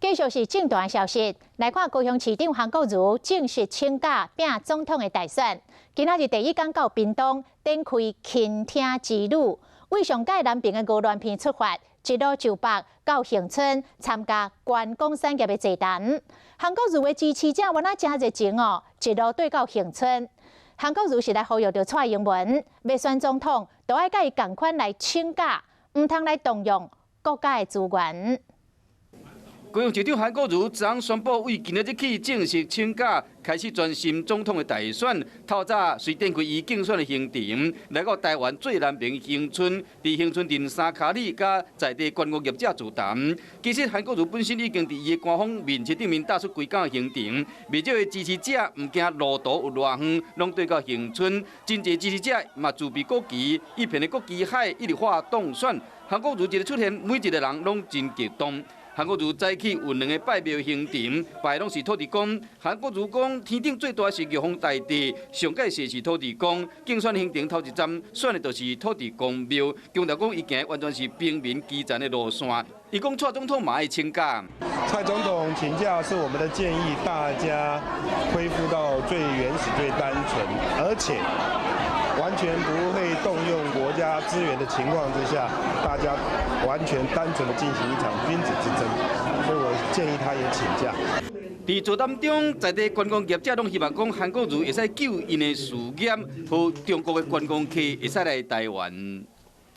继续是正大消息，来看高雄市长韩国瑜正式请假拼总统的大选。今仔日第一天到屏东展开倾听之旅，为上届南平的鹅銮鼻出发，一路就北到恒春参加观光产业的座谈。韩国瑜的支持者原来真热情哦，一路对到恒春。韩国瑜是来呼吁着蔡英文，要选总统，都爱甲伊同款来请假，唔通来动用国家的资源。 高雄市长韩国瑜昨宣布，为今日起正式请假，开始专心总统的大选。透早随展开伊竞选的行程，来到台湾最南边恒春，伫恒春镇三卡里，甲在地观光业者座谈。其实韩国瑜本身已经伫伊的官方面册顶面打出规天的行程，未少的支持者唔惊路途有偌远，拢对到恒春。真侪支持者嘛自备国旗，一片的国旗海一直画当选。韩国瑜一日出现，每一个人拢真激动。 韩国瑜早起有2个拜庙行程，拜拢是土地公。韩国瑜讲，天顶最大是玉皇大帝，上界是土地公。竞选行程头一站选的就是土地公庙，强调讲伊行完全是平民基层的路线。伊讲蔡总统嘛爱请假。蔡总统请假是我们的建议，大家恢复到最原始、最单纯，而且 完全不会动用国家资源的情况之下，大家完全单纯的进行一场君子之争，所以我建议他也请假。伫座谈中，在地观光业者拢希望讲韩国瑜会使救因的事业，和中国的观光客会使来台湾。